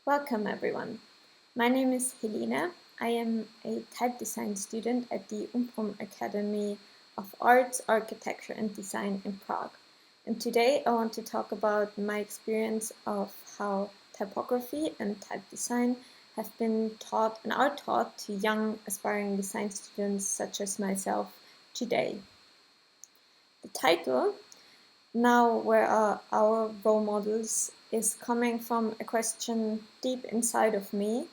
Welcome everyone. My name is Helena. I am a type design student at the Academy of Arts, Architecture and Design in Prague. And today I want to talk about my experience of how typography and type design have been taught and are taught to young aspiring design students such as myself today. The title, Now Where Are Our Role Models, is coming from a question deep inside of me,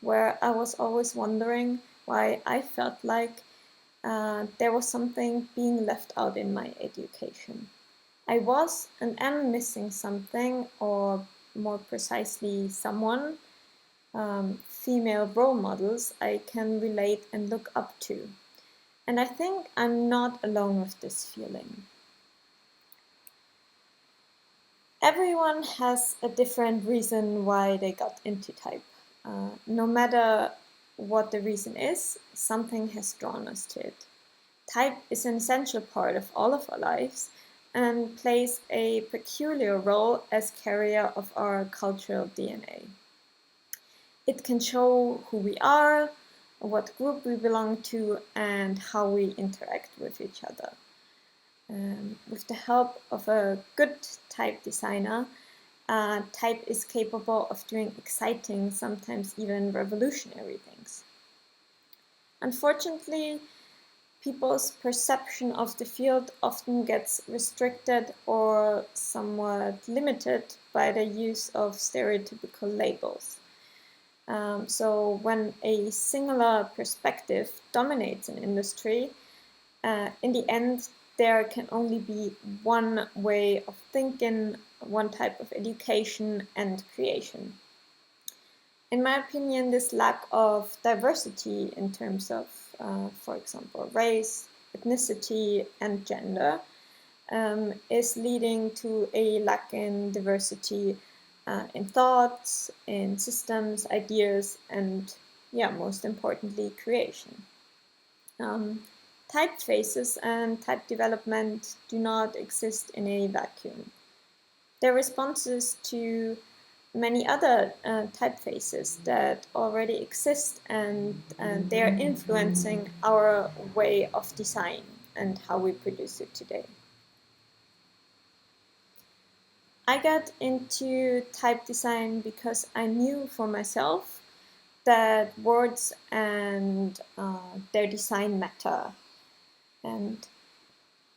where I was always wondering why I felt like there was something being left out in my education. I was and am missing something, or more precisely, someone, female role models I can relate and look up to. And I think I'm not alone with this feeling. Everyone has a different reason why they got into type. No matter what the reason is, something has drawn us to it. Type is an essential part of all of our lives and plays a peculiar role as carrier of our cultural DNA. It can show who we are, what group we belong to, and how we interact with each other. With the help of a good type designer, type is capable of doing exciting, sometimes even revolutionary things. Unfortunately, people's perception of the field often gets restricted or somewhat limited by the use of stereotypical labels. So when a singular perspective dominates an industry, in the end, there can only be one way of thinking, one type of education and creation. In my opinion, this lack of diversity in terms of, for example, race, ethnicity, and gender is leading to a lack in diversity in thoughts, in systems, ideas, and, most importantly, creation. Typefaces and type development do not exist in a vacuum. They're responses to many other typefaces that already exist, and they're influencing our way of design and how we produce it today. I got into type design because I knew for myself that words and their design matter. And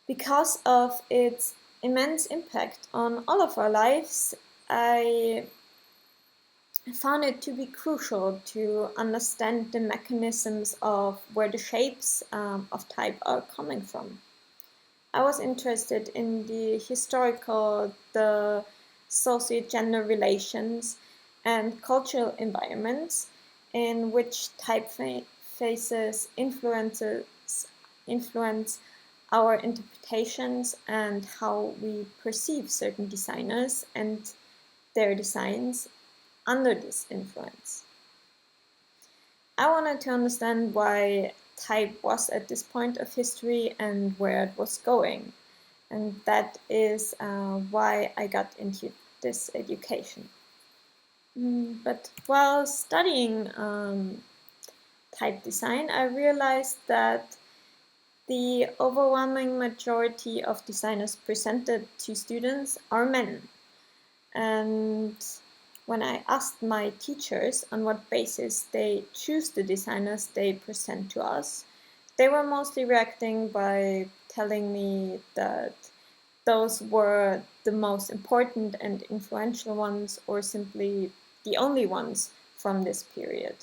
because of its immense impact on all of our lives, I found it to be crucial to understand the mechanisms of where the shapes of type are coming from. I was interested in the historical, the socio-gender relations, and cultural environments in which typefaces influence our interpretations and how we perceive certain designers and their designs under this influence. I wanted to understand why type was at this point of history and where it was going. And that is why I got into this education. But while studying type design, I realized that the overwhelming majority of designers presented to students are men. And when I asked my teachers on what basis they choose the designers they present to us, they were mostly reacting by telling me that those were the most important and influential ones, or simply the only ones from this period.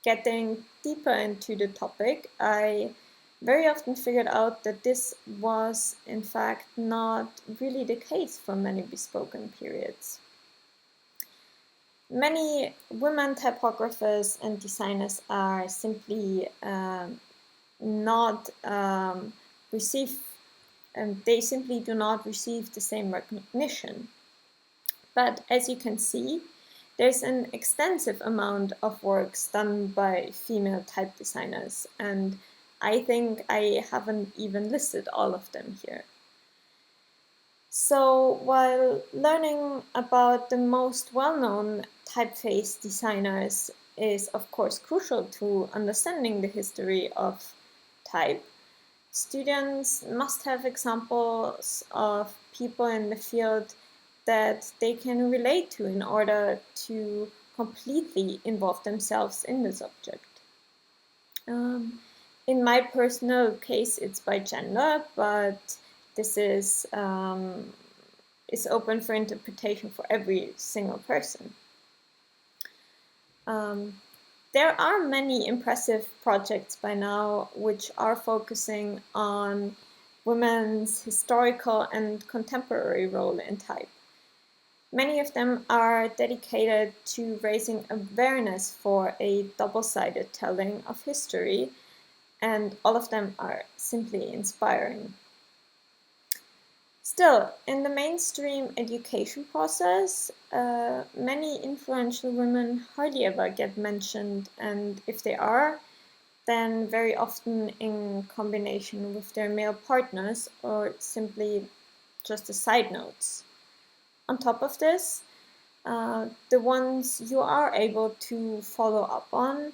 Getting deeper into the topic, I very often figured out that this was in fact not really the case for many bespoken periods. Many women typographers and designers are simply not they simply do not receive the same recognition. But as you can see, there's an extensive amount of works done by female type designers, and I think I haven't even listed all of them here. So while learning about the most well-known typeface designers is of course crucial to understanding the history of type, students must have examples of people in the field that they can relate to in order to completely involve themselves in the subject. In my personal case, it's by gender, but this is open for interpretation for every single person. There are many impressive projects by now which are focusing on women's historical and contemporary role in type. Many of them are dedicated to raising awareness for a double-sided telling of history, and all of them are simply inspiring. Still, in the mainstream education process, many influential women hardly ever get mentioned, and if they are, then very often in combination with their male partners or simply just as side notes. On top of this, the ones you are able to follow up on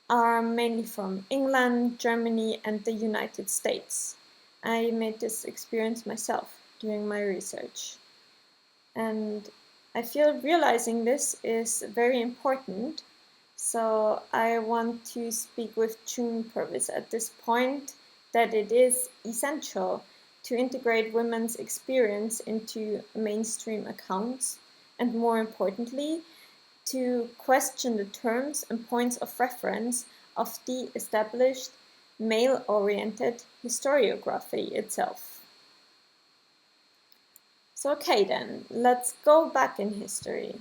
are mainly from England, Germany, and the United States. I made this experience myself during my research. And I feel realizing this is very important. So I want to speak with June Purvis at this point that it is essential to integrate women's experience into mainstream accounts, and more importantly, to question the terms and points of reference of the established male-oriented historiography itself. So okay then, let's go back in history.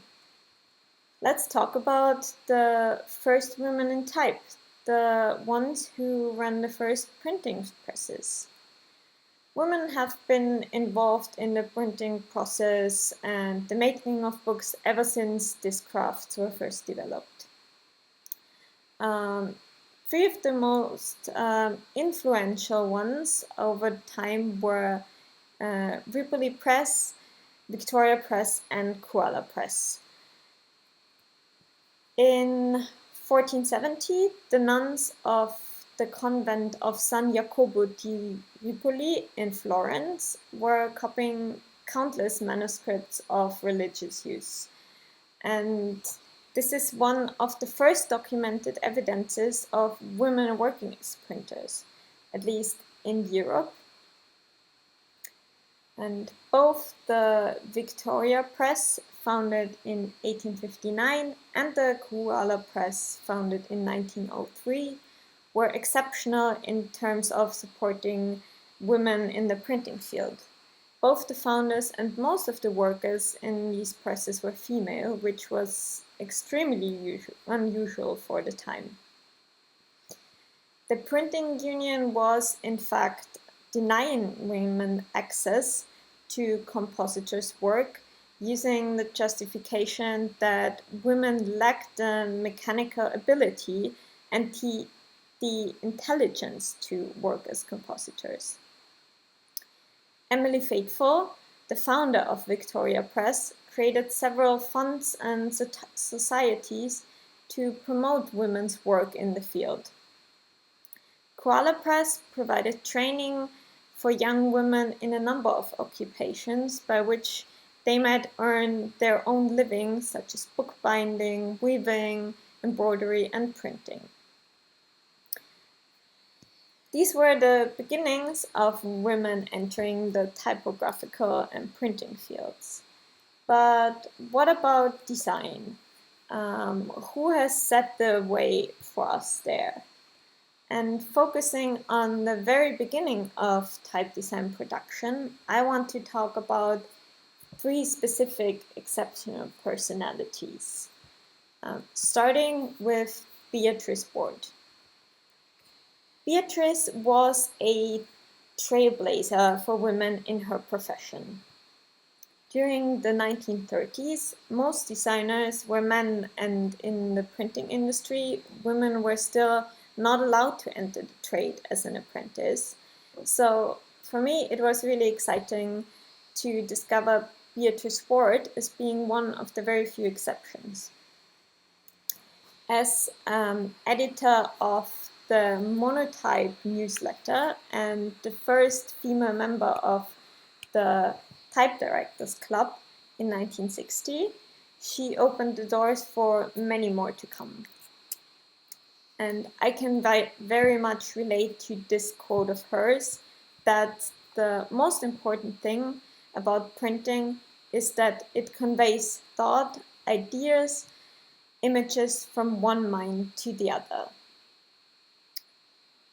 Let's talk about the first women in type, the ones who ran the first printing presses. Women have been involved in the printing process and the making of books ever since these crafts were first developed. Three of the most influential ones over time were Ripoli Press, Victoria Press, and Koala Press. In 1470, the nuns of the convent of San Jacopo di Ripoli in Florence were copying countless manuscripts of religious use. And this is one of the first documented evidences of women working as printers, at least in Europe. And both the Victoria Press, founded in 1859, and the Koala Press, founded in 1903, were exceptional in terms of supporting women in the printing field. Both the founders and most of the workers in these presses were female, which was extremely unusual for the time. The printing union was, in fact, denying women access to compositors' work, using the justification that women lacked the mechanical ability and the intelligence to work as compositors. Emily Faithfull, the founder of Victoria Press, created several funds and societies to promote women's work in the field. Koala Press provided training for young women in a number of occupations by which they might earn their own living, such as bookbinding, weaving, embroidery, and printing. These were the beginnings of women entering the typographical and printing fields. But what about design? Who has set the way for us there? And focusing on the very beginning of type design production, I want to talk about three specific exceptional personalities, starting with Beatrice Warde. Beatrice was a trailblazer for women in her profession. During the 1930s, most designers were men, and in the printing industry, women were still not allowed to enter the trade as an apprentice. So for me, it was really exciting to discover Beatrice Warde as being one of the very few exceptions. As editor of the Monotype newsletter and the first female member of the Type Directors Club in 1960, she opened the doors for many more to come. And I can very much relate to this quote of hers, that the most important thing about printing is that it conveys thought, ideas, images from one mind to the other.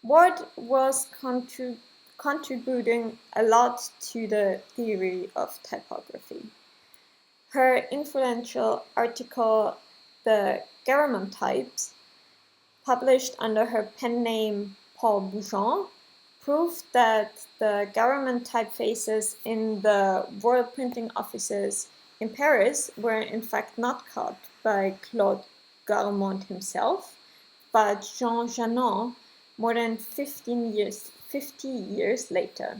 Warde was contributing a lot to the theory of typography. Her influential article, The Garamond Types, published under her pen name Paul Bougeon, proved that the Garamond typefaces in the royal printing offices in Paris were in fact not cut by Claude Garamond himself, but Jean Janin more than 50 years later.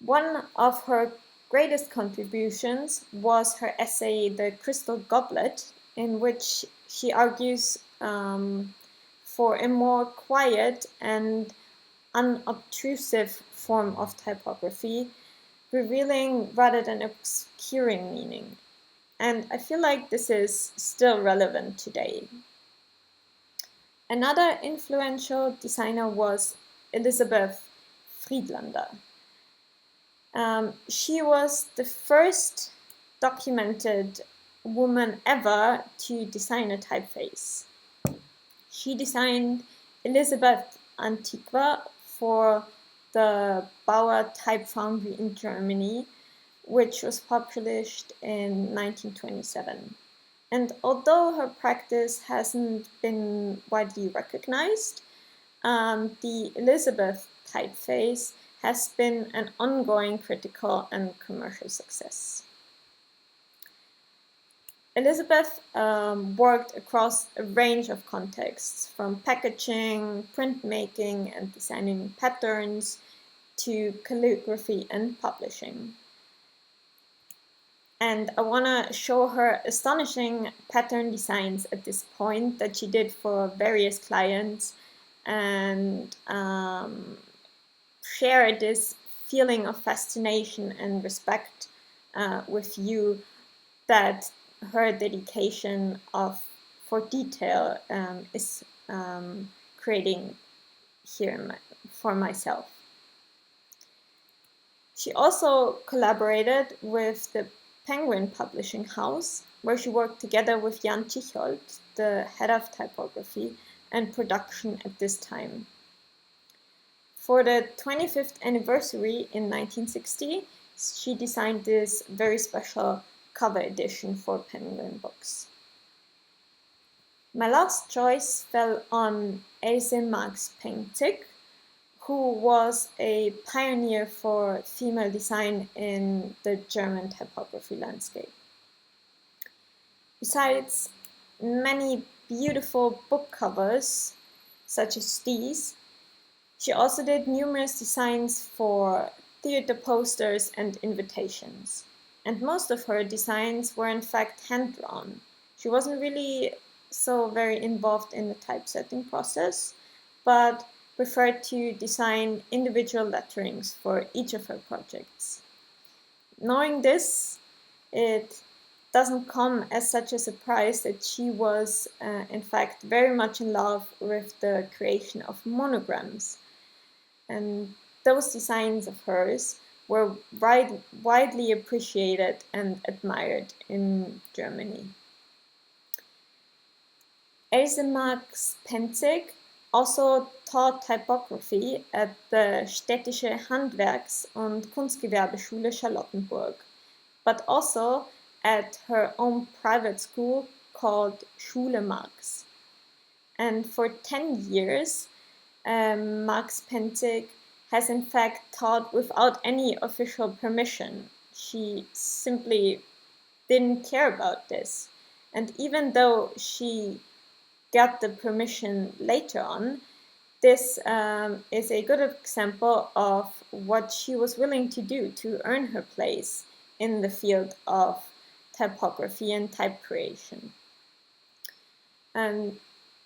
One of her greatest contributions was her essay The Crystal Goblet, in which she argues for a more quiet and unobtrusive form of typography, revealing rather than obscuring meaning. And I feel like this is still relevant today. Another influential designer was Elizabeth Friedlander. She was the first documented woman ever to design a typeface. She designed Elizabeth Antiqua for the Bauer Type Foundry in Germany, which was published in 1927. And although her practice hasn't been widely recognized, the Elizabeth typeface has been an ongoing critical and commercial success. Elizabeth worked across a range of contexts, from packaging, printmaking, and designing patterns to calligraphy and publishing. And I want to show her astonishing pattern designs at this point that she did for various clients, and share this feeling of fascination and respect with you that her dedication for detail is creating here for myself. She also collaborated with the Penguin Publishing House, where she worked together with Jan Tichold, the head of typography and production at this time. For the 25th anniversary in 1960, she designed this very special cover edition for Penguin Books. My last choice fell on Else Marx-Pengzig, who was a pioneer for female design in the German typography landscape. Besides many beautiful book covers, such as these, she also did numerous designs for theater posters and invitations. And most of her designs were in fact hand-drawn. She wasn't really so very involved in the typesetting process, but preferred to design individual letterings for each of her projects. Knowing this, it doesn't come as such a surprise that she was in fact very much in love with the creation of monograms. And those designs of hers were widely appreciated and admired in Germany. Else Marx-Pengzig also taught typography at the Städtische Handwerks- und Kunstgewerbeschule Charlottenburg, but also at her own private school called Schule Marx. And for 10 years, Marx-Pengzig has in fact taught without any official permission. She simply didn't care about this. And even though she got the permission later on, This is a good example of what she was willing to do to earn her place in the field of typography and type creation. And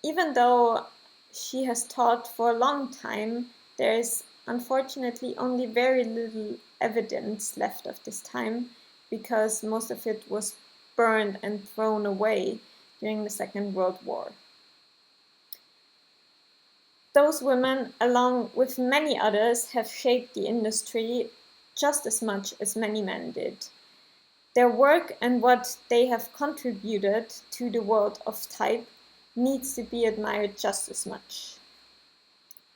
even though she has taught for a long time, there is unfortunately only very little evidence left of this time, because most of it was burned and thrown away during the Second World War. Those women, along with many others, have shaped the industry just as much as many men did. Their work and what they have contributed to the world of type needs to be admired just as much.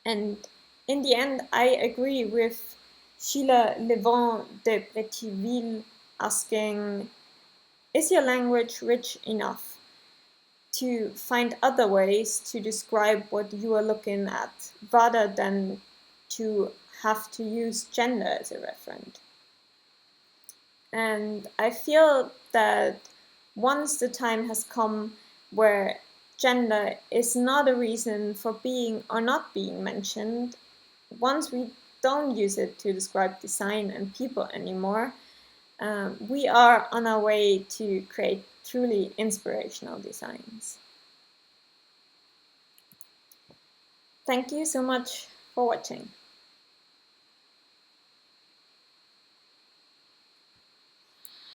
And in the end, I agree with Sheila Levant de Bretiville asking, is your language rich enough to find other ways to describe what you are looking at, rather than to have to use gender as a referent? And I feel that once the time has come where gender is not a reason for being or not being mentioned, once we don't use it to describe design and people anymore, we are on our way to create truly inspirational designs. Thank you so much for watching.